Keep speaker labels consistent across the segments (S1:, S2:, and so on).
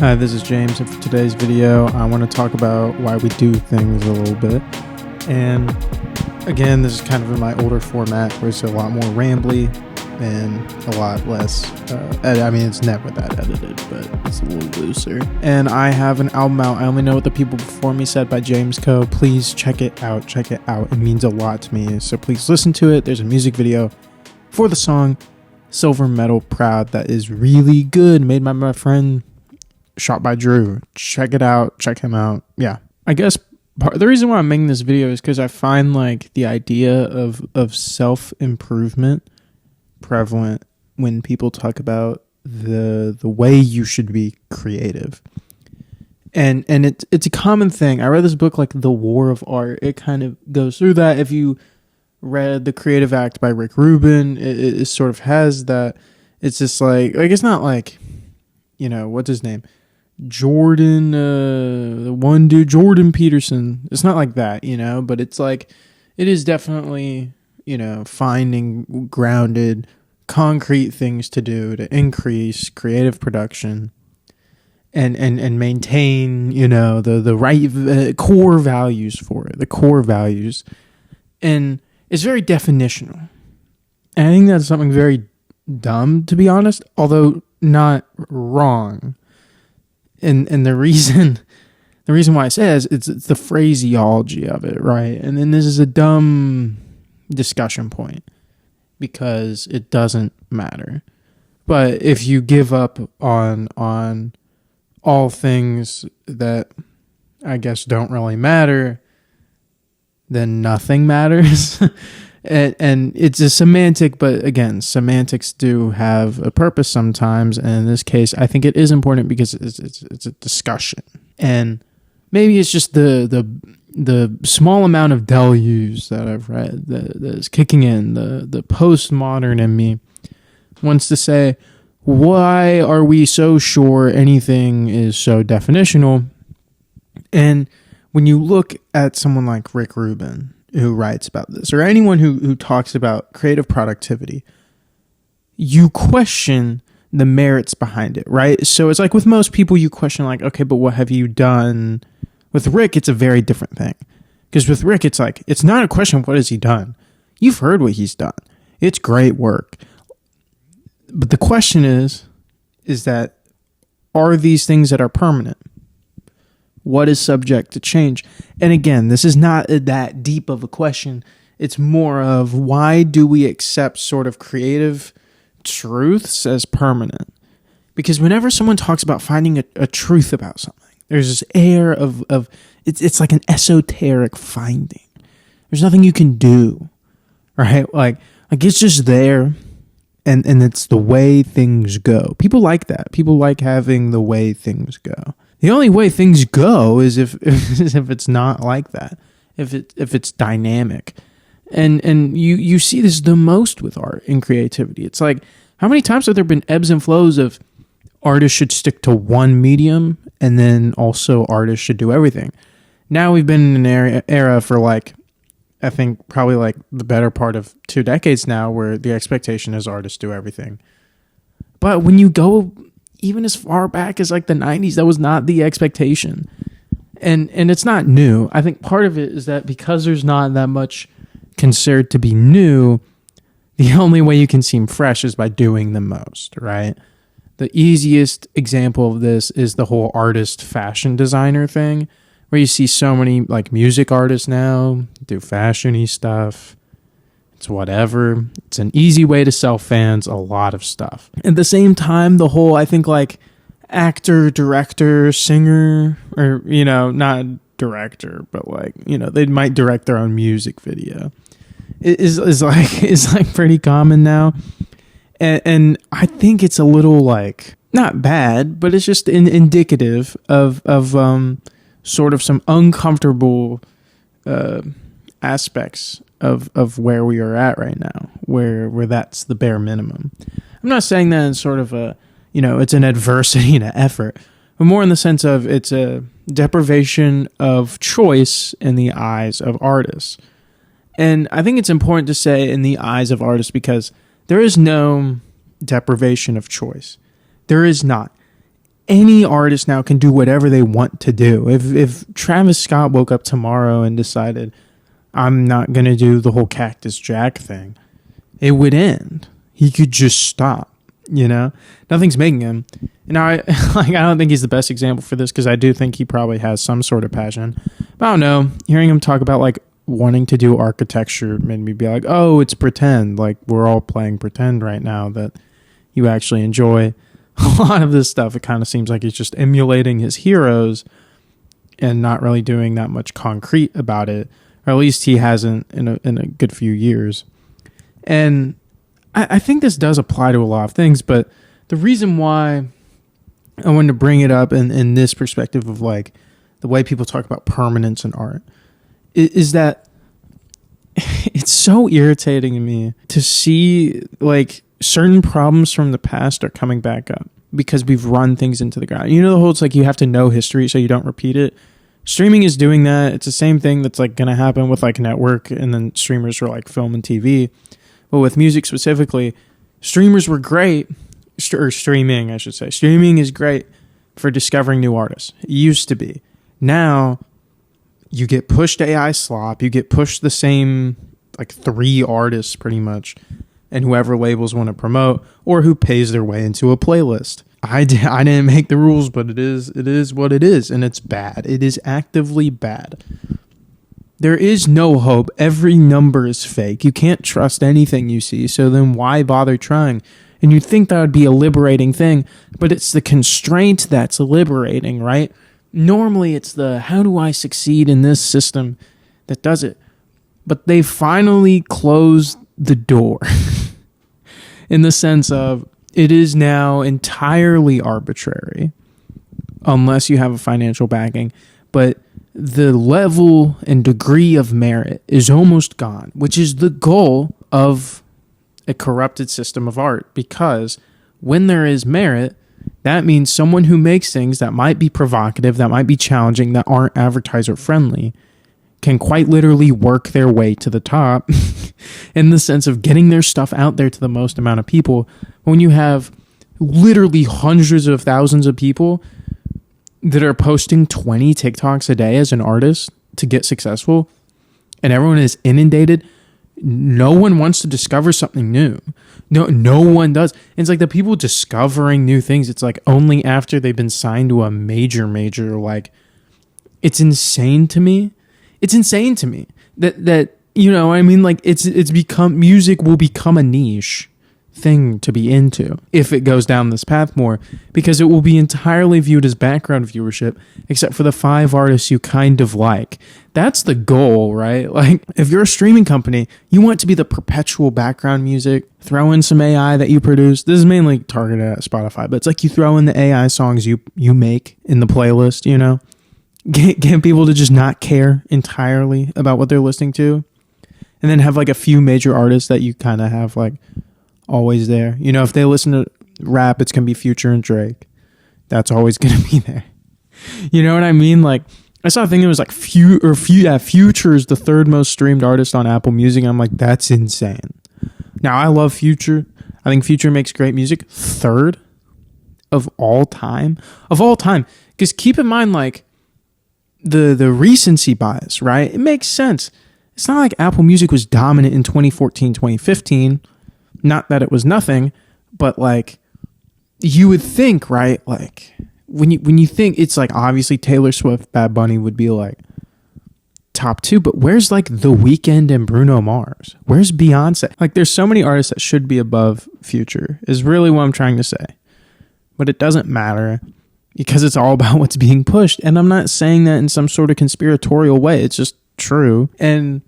S1: Hi, this is James, and for today's video, I want to talk about why we do things a little bit. And again, this is kind of in my older format, where it's a lot more rambly and a lot less, it's never that edited, but it's a little looser. And I have an album out, I Only Know What the People Before Me Said by James Coe. Please check it out, it means a lot to me, so please listen to it. There's a music video for the song Silver Metal Proud that is really good, made by my friend Shot by Drew. Check it out. Check him out. Yeah. I guess the reason why I'm making this video is because I find like the idea of self-improvement prevalent when people talk about the way you should be creative. And it's a common thing. I read this book like The War of Art. It kind of goes through that. If you read The Creative Act by Rick Rubin, it sort of has that. It's just like it's not like, what's his name? Jordan, the one dude, Jordan Peterson. It's not like that, but it's like, it is definitely, finding grounded, concrete things to do to increase creative production and maintain, the right core values for it, the core values. And it's very definitional. And I think that's something very dumb, to be honest, although not wrong. And the reason why I say is it's the phraseology of it, right? And then this is a dumb discussion point because it doesn't matter. But if you give up on all things that I guess don't really matter, then nothing matters. And it's a semantic, but again, semantics do have a purpose sometimes. And in this case, I think it is important because it's a discussion. And maybe it's just the small amount of deluge that I've read that is kicking in. The postmodern in me wants to say, why are we so sure anything is so definitional? And when you look at someone like Rick Rubin, who writes about this, or anyone who talks about creative productivity, you question the merits behind it, right? So it's like with most people, you question like, okay, but what have you done? With Rick, it's a very different thing. Because with Rick, it's like, it's not a question of what has he done. You've heard what he's done. It's great work. But the question is that, are these things that are permanent? What is subject to change? And again, this is not that deep of a question. It's more of, why do we accept sort of creative truths as permanent? Because whenever someone talks about finding a truth about something, there's this air of it's like an esoteric finding. There's nothing you can do, right? Like it's just there, and it's the way things go. People like that. People like having the way things go. The only way things go is if it's not like that, if it's dynamic, and you see this the most with art and creativity. It's like, how many times have there been ebbs and flows of artists should stick to one medium, and then also artists should do everything? Now we've been in an era for like, I think probably like the better part of 2 decades now, where the expectation is artists do everything. But when you go even as far back as like the 90s, that was not the expectation. And it's not new. I think part of it is that because there's not that much considered to be new, the only way you can seem fresh is by doing the most, right? The easiest example of this is the whole artist fashion designer thing, where you see so many like music artists now do fashion-y stuff. It's whatever. It's an easy way to sell fans a lot of stuff. At the same time, the whole, I think, like actor, director, singer, or, not director, but like, they might direct their own music video, is like pretty common now. And I think it's a little like, not bad, but it's just indicative of sort of some uncomfortable aspects of where we are at right now, where that's the bare minimum. I'm not saying that in sort of a, it's an adversity to effort, but more in the sense of it's a deprivation of choice in the eyes of artists. And I think it's important to say in the eyes of artists, because there is no deprivation of choice. There is not. any artist now can do whatever they want to do. If Travis Scott woke up tomorrow and decided, I'm not going to do the whole Cactus Jack thing, it would end. He could just stop, you know? Nothing's making him. Now, I don't think he's the best example for this, because I do think he probably has some sort of passion. But I don't know. Hearing him talk about, like, wanting to do architecture made me be like, oh, it's pretend. Like, we're all playing pretend right now that you actually enjoy a lot of this stuff. It kind of seems like he's just emulating his heroes and not really doing that much concrete about it. Or at least he hasn't in a good few years. And I think this does apply to a lot of things, but the reason why I wanted to bring it up in this perspective of like the way people talk about permanence in art is that it's so irritating to me to see like certain problems from the past are coming back up because we've run things into the ground. You know, the whole, it's like you have to know history so you don't repeat it. Streaming is doing that. It's the same thing that's like going to happen with like network and then streamers for like film and TV. But with music specifically, streamers were great, or streaming, I should say. Streaming is great for discovering new artists. It used to be. Now, you get pushed AI slop, you get pushed the same like 3 artists pretty much, and whoever labels want to promote, or who pays their way into a playlist. I didn't make the rules, but it is what it is, and it's bad. It is actively bad. There is no hope. Every number is fake. You can't trust anything you see, so then why bother trying? And you'd think that would be a liberating thing, but it's the constraint that's liberating, right? Normally it's the how do I succeed in this system that does it. But they finally closed the door in the sense of it is now entirely arbitrary unless you have a financial backing. But the level and degree of merit is almost gone, which is the goal of a corrupted system of art, because when there is merit, that means someone who makes things that might be provocative, that might be challenging, that aren't advertiser friendly, can quite literally work their way to the top in the sense of getting their stuff out there to the most amount of people. When you have literally hundreds of thousands of people that are posting 20 TikToks a day as an artist to get successful, and everyone is inundated, no one wants to discover something new. No one does. It's like the people discovering new things, it's like only after they've been signed to a major, like, it's insane to me. It's insane to me that you know, I mean, like it's become, music will become a niche thing to be into if it goes down this path more, because it will be entirely viewed as background viewership, except for the 5 artists you kind of like. That's the goal, right? Like, if you're a streaming company, you want it to be the perpetual background music. Throw in some AI that you produce. This is mainly targeted at Spotify, but it's like you throw in the AI songs you make in the playlist, you know? Get people to just not care entirely about what they're listening to, and then have like a few major artists that you kind of have like always there. You know, if they listen to rap, it's gonna be Future and Drake. That's always gonna be there. You know what I mean? Like, I saw a thing that was like Future is the 3rd most streamed artist on Apple Music. I'm like, that's insane. Now, I love Future. I think Future makes great music. 3rd of all time, because keep in mind, like, the recency bias, right? It makes sense. It's not like Apple Music was dominant in 2014, 2015. Not that it was nothing, but like, you would think, right? Like, when you think, it's like, obviously Taylor Swift, Bad Bunny would be like top 2, but where's like The Weeknd and Bruno Mars? Where's Beyonce? Like, there's so many artists that should be above Future, is really what I'm trying to say. But it doesn't matter, because it's all about what's being pushed. And I'm not saying that in some sort of conspiratorial way. It's just true. And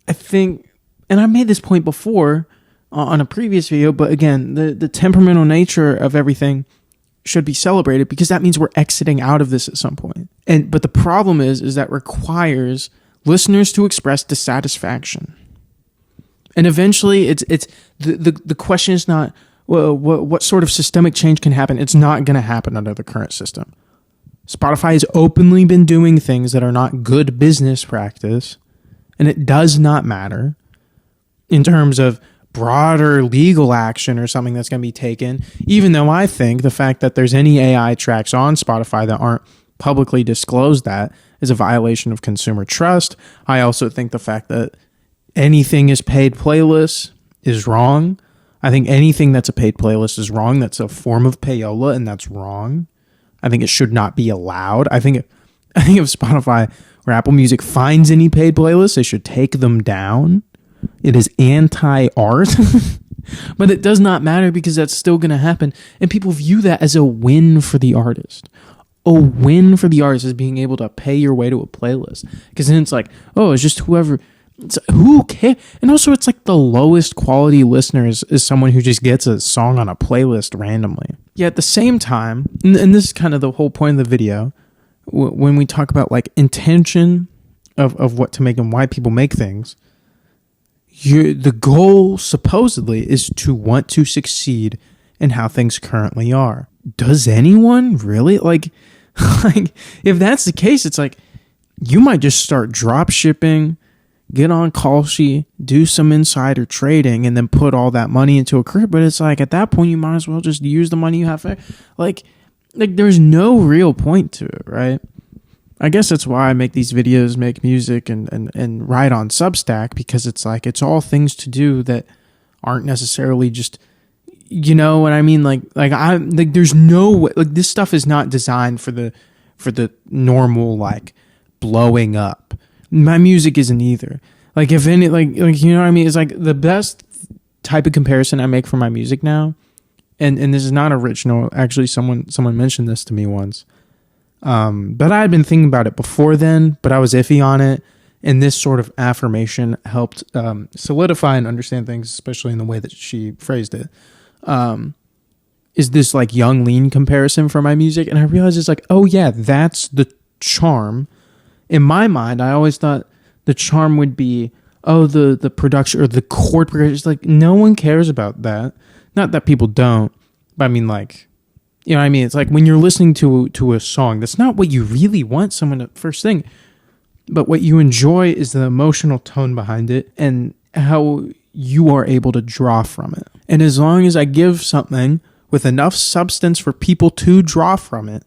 S1: I think, and I made this point before on a previous video, but again, the temperamental nature of everything should be celebrated, because that means we're exiting out of this at some point. But the problem is that requires listeners to express dissatisfaction. And eventually it's the question is not, well, what sort of systemic change can happen? It's not going to happen under the current system. Spotify has openly been doing things that are not good business practice, and it does not matter in terms of broader legal action or something that's going to be taken, even though I think the fact that there's any AI tracks on Spotify that aren't publicly disclosed that is a violation of consumer trust. I also think the fact that anything is paid playlists is wrong. I think anything that's a paid playlist is wrong. That's a form of payola, and that's wrong. I think it should not be allowed. I think if Spotify or Apple Music finds any paid playlists, they should take them down. It is anti-art, but it does not matter because that's still going to happen. And people view that as a win for the artist. A win for the artist is being able to pay your way to a playlist. Because then it's like, oh, it's just whoever... who cares? And also, it's like the lowest quality listeners is someone who just gets a song on a playlist randomly. Yeah, at the same time, and this is kind of the whole point of the video, when we talk about like intention of what to make and why people make things, the goal supposedly is to want to succeed in how things currently are. Does anyone really? Like if that's the case, it's like you might just start drop shipping, get on Kalshi, do some insider trading, and then put all that money into a career. But it's like at that point, you might as well just use the money you have. Like there's no real point to it, right? I guess that's why I make these videos, make music, and write on Substack, because it's like it's all things to do that aren't necessarily just, you know what I mean? Like there's no way, like this stuff is not designed for the normal like blowing up. My music isn't either. Like if any, like you know what I mean? It's like the best type of comparison I make for my music now, and this is not original. Actually, someone mentioned this to me once. But I had been thinking about it before then, but I was iffy on it. And this sort of affirmation helped solidify and understand things, especially in the way that she phrased it. Is this like young lean comparison for my music? And I realized it's like, oh yeah, that's the charm. In my mind, I always thought the charm would be, oh, the production or the chord progression. It's like, no one cares about that. Not that people don't, but I mean, like, you know what I mean? It's like when you're listening to a song, that's not what you really want someone to first thing. But what you enjoy is the emotional tone behind it and how you are able to draw from it. And as long as I give something with enough substance for people to draw from it,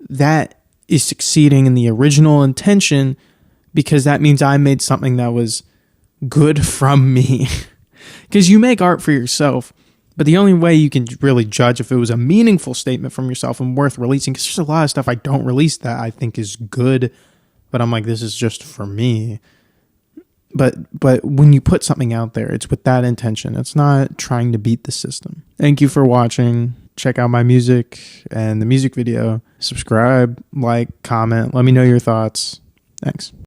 S1: that is succeeding in the original intention, because that means I made something that was good from me. Because you make art for yourself, but the only way you can really judge if it was a meaningful statement from yourself and worth releasing, because there's a lot of stuff I don't release that I think is good, but I'm like, this is just for me. But when you put something out there, it's with that intention. It's not trying to beat the system. Thank you for watching. Check out my music and the music video. Subscribe, like, comment. Let me know your thoughts. Thanks.